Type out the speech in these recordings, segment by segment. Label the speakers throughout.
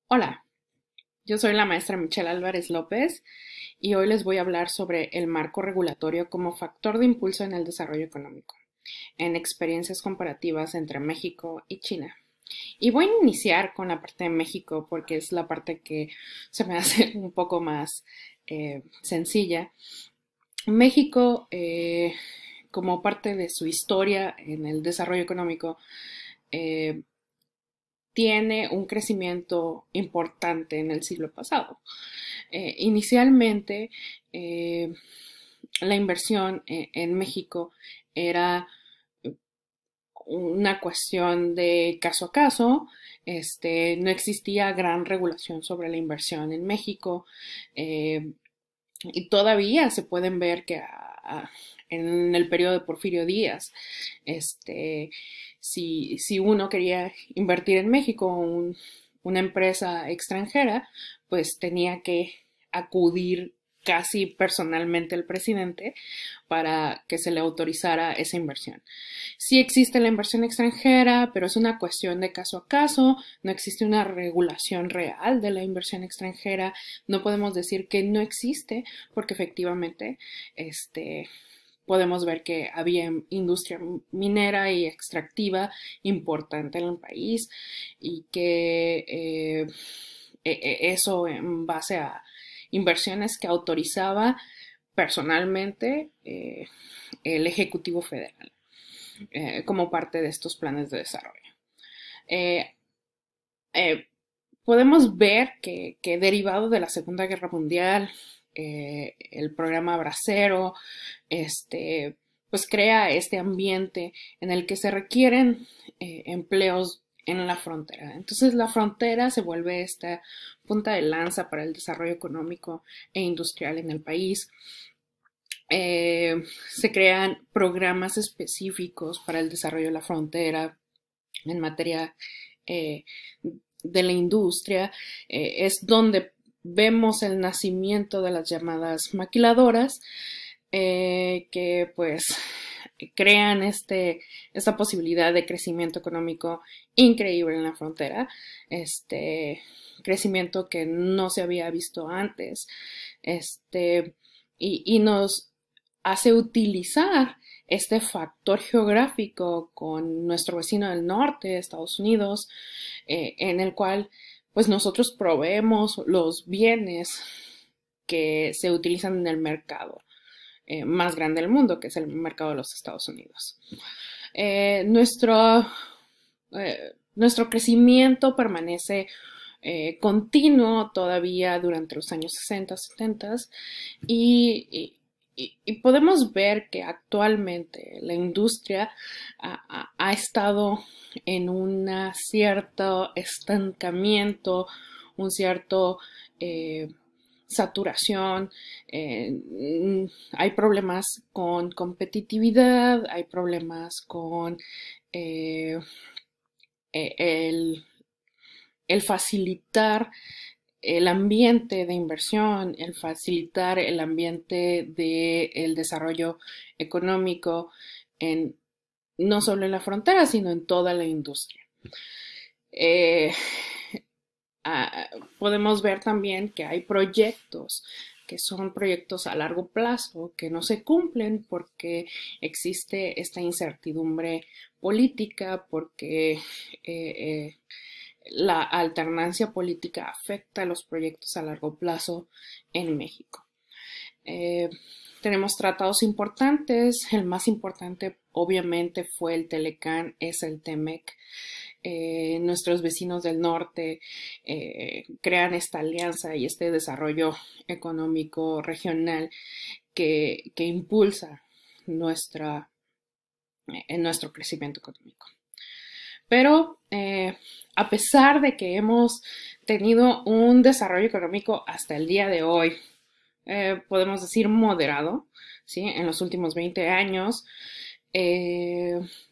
Speaker 1: Hola, yo soy la maestra Michelle Álvarez López y hoy les voy a hablar sobre el marco regulatorio como factor de impulso en el desarrollo económico, en experiencias comparativas entre México y China. Y voy a iniciar con la parte de México porque es la parte que se me hace un poco más sencilla. México, como parte de su historia en el desarrollo económico, eh, tiene un crecimiento importante en el siglo pasado. Inicialmente, eh, la inversión en México era una cuestión de caso a caso. No existía gran regulación sobre la inversión en México. eh, y todavía se pueden ver que en el periodo de Porfirio Díaz, si uno quería invertir en México, una empresa extranjera, pues tenía que acudir casi personalmente al presidente para que se le autorizara esa inversión. Sí existe la inversión extranjera, pero es una cuestión de caso a caso, no existe una regulación real de la inversión extranjera, no podemos decir que no existe, porque efectivamente, podemos ver que había industria minera y extractiva importante en el país y que eso en base a inversiones que autorizaba personalmente el Ejecutivo Federal como parte de estos planes de desarrollo. Eh, eh, Podemos ver que derivado de la Segunda Guerra Mundial, el programa Bracero, pues crea este ambiente en el que se requieren empleos en la frontera. Entonces la frontera se vuelve esta punta de lanza para el desarrollo económico e industrial en el país. Se crean programas específicos para el desarrollo de la frontera en materia eh, de la industria. Es donde vemos el nacimiento de las llamadas maquiladoras, que pues crean esta posibilidad de crecimiento económico increíble en la frontera, este crecimiento que no se había visto antes, y nos hace utilizar este factor geográfico con nuestro vecino del norte, Estados Unidos, en el cual pues nosotros proveemos los bienes que se utilizan en el mercado más grande del mundo, que es el mercado de los Estados Unidos. Nuestro crecimiento permanece continuo todavía durante los años 60, 70 y podemos ver que actualmente la industria ha estado en un cierto estancamiento, un cierto saturación, hay problemas con competitividad, hay problemas con eh, el, el facilitar el ambiente de inversión, el facilitar el ambiente del desarrollo económico en, no solo en la frontera, sino en toda la industria. Eh, Podemos ver también que hay proyectos que son proyectos a largo plazo que no se cumplen porque existe esta incertidumbre política, porque la alternancia política afecta a los proyectos a largo plazo en México. Eh, Tenemos tratados importantes, el más importante obviamente fue el Telecán, es el TEMEC. Nuestros vecinos del norte crean esta alianza y este desarrollo económico regional que impulsa nuestro crecimiento económico. Pero a pesar de que hemos tenido un desarrollo económico hasta el día de hoy, podemos decir moderado, ¿sí? En los últimos 20 años,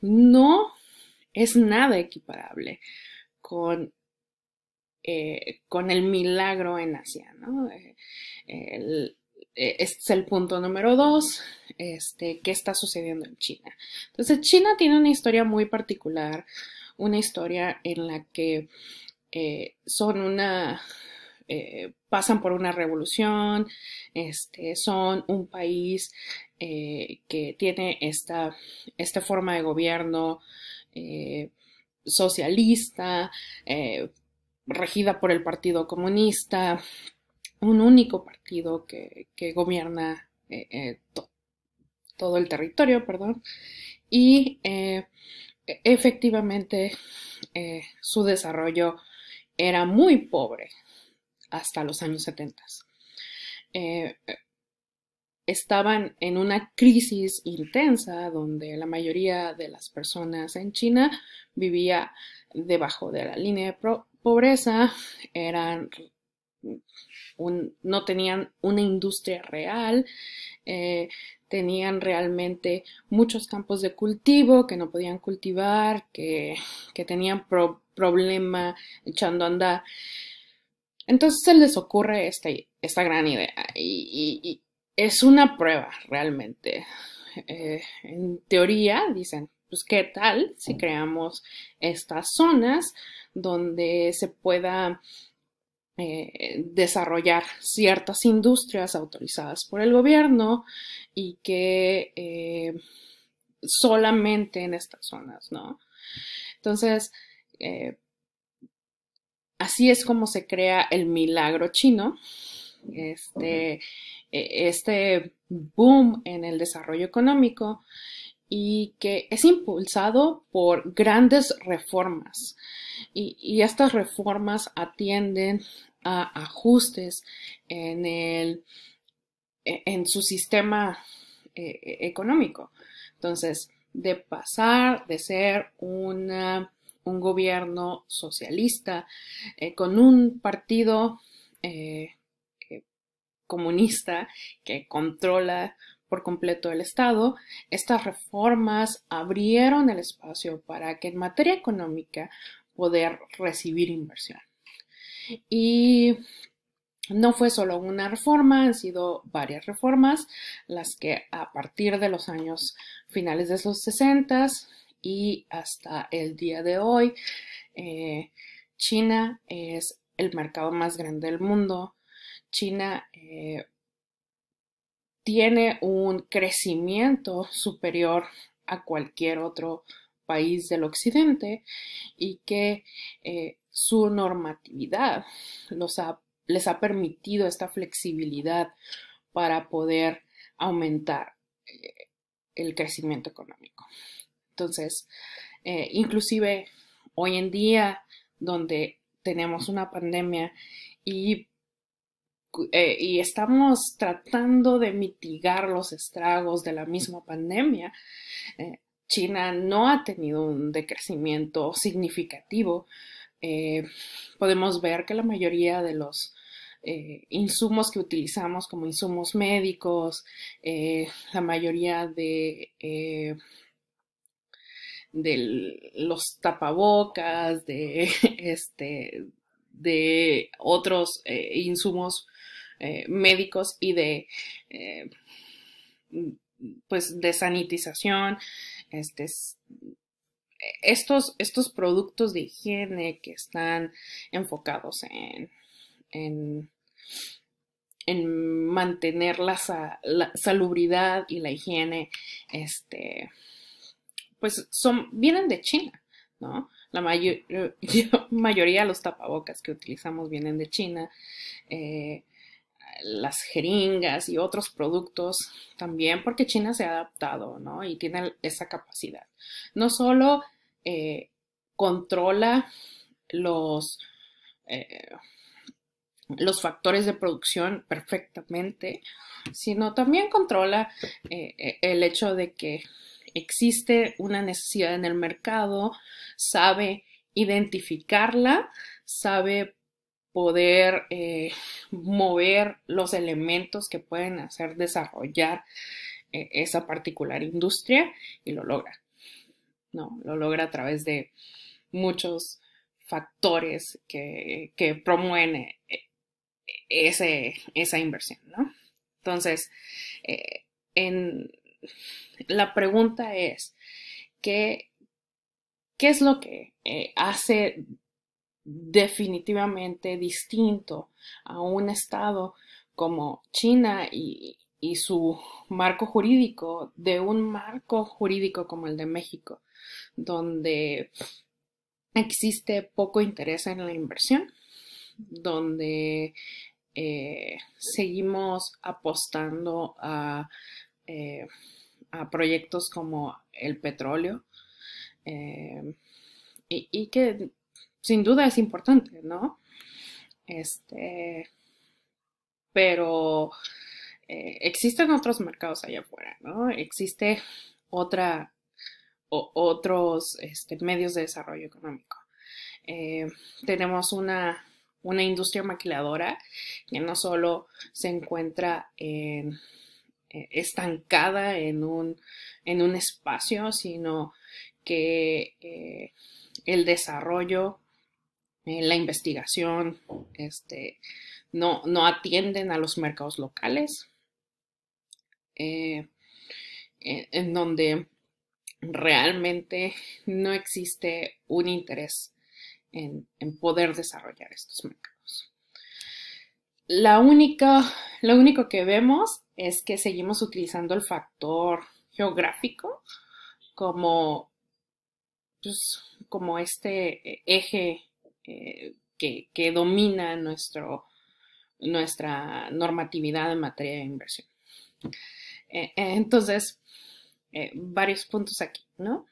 Speaker 1: no es nada equiparable con, con el milagro en Asia, ¿no? Este es el punto número dos, ¿qué está sucediendo en China? Entonces, China tiene una historia muy particular, una historia en la que pasan por una revolución, son un país que tiene esta forma de gobierno eh, socialista, regida por el Partido Comunista, un único partido que gobierna todo el territorio, perdón, y efectivamente su desarrollo era muy pobre hasta los años 70. Eh, Estaban en una crisis intensa donde la mayoría de las personas en China vivía debajo de la línea de pobreza, no tenían una industria real, eh, tenían realmente muchos campos de cultivo que no podían cultivar, que tenían problema echando a andar. Entonces se les ocurre esta gran idea y es una prueba realmente. En teoría dicen, pues qué tal si creamos estas zonas donde se pueda desarrollar ciertas industrias autorizadas por el gobierno y que solamente en estas zonas, ¿no? Entonces, así es como se crea el milagro chino, este boom en el desarrollo económico y que es impulsado por grandes reformas. Y estas reformas atienden a ajustes en su sistema económico. Entonces, de pasar de ser un gobierno socialista con un partido comunista que controla por completo el Estado, estas reformas abrieron el espacio para que en materia económica poder recibir inversión. Y no fue solo una reforma, han sido varias reformas, las que a partir de los años finales de los 60 y hasta el día de hoy, China es el mercado más grande del mundo. China tiene un crecimiento superior a cualquier otro país del occidente y que su normatividad les ha permitido esta flexibilidad para poder aumentar el crecimiento económico. Entonces, inclusive hoy en día, donde tenemos una pandemia y estamos tratando de mitigar los estragos de la misma pandemia, China no ha tenido un decrecimiento significativo. Podemos ver que la mayoría de los insumos que utilizamos como insumos médicos, la mayoría de los tapabocas, de otros insumos médicos y pues de sanitización, estos productos de higiene que están enfocados en, en mantener la salubridad y la higiene, pues vienen de China, ¿no? La mayoría de los tapabocas que utilizamos vienen de China. Las jeringas y otros productos también, porque China se ha adaptado, ¿no? Y tiene esa capacidad. No solo controla los, eh, los factores de producción perfectamente, sino también controla el hecho de que existe una necesidad en el mercado, sabe identificarla, sabe poder mover los elementos que pueden hacer desarrollar esa particular industria y lo logra, ¿no? Lo logra a través de muchos factores que promueven esa inversión, ¿no? Entonces, la pregunta es, ¿qué es lo que hace definitivamente distinto a un estado como China y su marco jurídico de un marco jurídico como el de México, donde existe poco interés en la inversión, donde seguimos apostando eh, a proyectos como el petróleo, eh, y que sin duda es importante, ¿no? Este, pero existen otros mercados allá afuera, ¿no? Existe otra, otros medios de desarrollo económico. Eh, tenemos una industria maquiladora que no solo se encuentra estancada en un espacio, sino que el desarrollo, la investigación, no atienden a los mercados locales, eh, en donde realmente no existe un interés en poder desarrollar estos mercados. Lo único que vemos es que seguimos utilizando el factor geográfico como, pues, como eje que domina nuestra normatividad en materia de inversión. Entonces, varios puntos aquí, ¿no?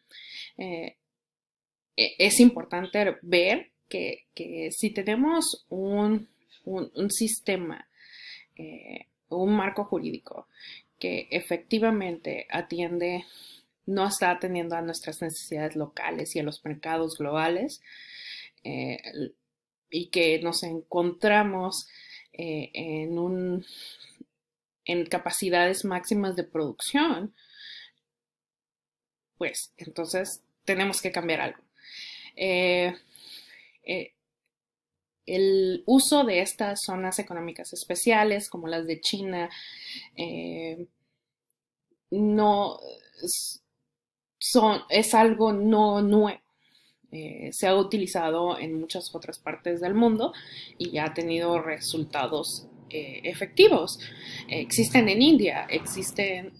Speaker 1: Es importante ver que si tenemos un sistema, un marco jurídico que efectivamente atiende, no está atendiendo a nuestras necesidades locales y a los mercados globales, eh, y que nos encontramos en capacidades máximas de producción, pues entonces tenemos que cambiar algo. Eh, eh, el uso de estas zonas económicas especiales, como las de China, no es algo no nuevo. Se ha utilizado en muchas otras partes del mundo y ya ha tenido resultados efectivos. Existen en India, existen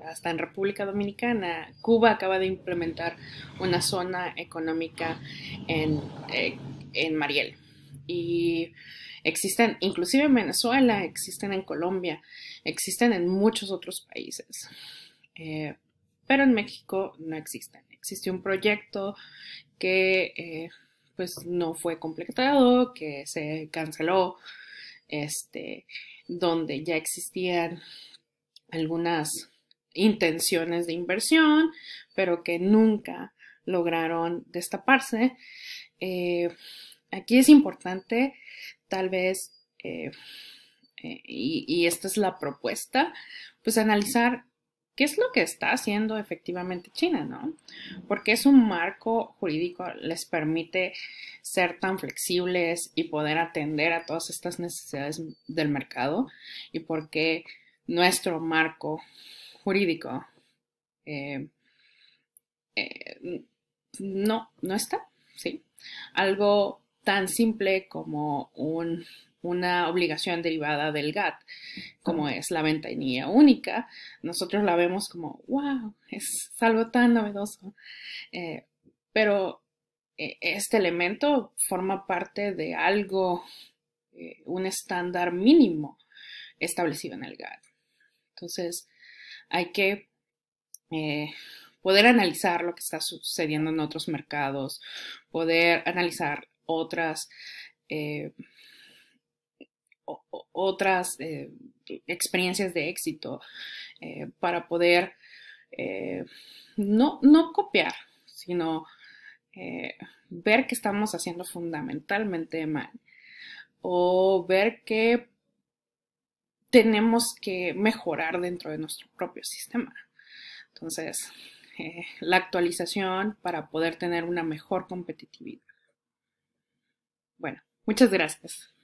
Speaker 1: hasta en República Dominicana. Cuba acaba de implementar una zona económica en Mariel. Y existen inclusive en Venezuela, existen en Colombia, existen en muchos otros países. Pero en México no existen. Existe un proyecto que pues no fue completado, que se canceló, donde ya existían algunas intenciones de inversión, pero que nunca lograron destaparse. Aquí es importante, tal vez, y esta es la propuesta, pues analizar qué es lo que está haciendo efectivamente China, ¿no? Porque es un marco jurídico, les permite ser tan flexibles y poder atender a todas estas necesidades del mercado, y porque nuestro marco jurídico eh, no está, ¿sí? Algo tan simple como una obligación derivada del GATT, como es la ventanilla única, nosotros la vemos como, wow, es algo tan novedoso. Eh, pero este elemento forma parte de algo, un estándar mínimo establecido en el GATT. Entonces, hay que eh, poder analizar lo que está sucediendo en otros mercados, poder analizar eh, otras experiencias de éxito, para poder no copiar, sino ver que estamos haciendo fundamentalmente mal, o ver que tenemos que mejorar dentro de nuestro propio sistema. Entonces, la actualización para poder tener una mejor competitividad. Bueno, muchas gracias.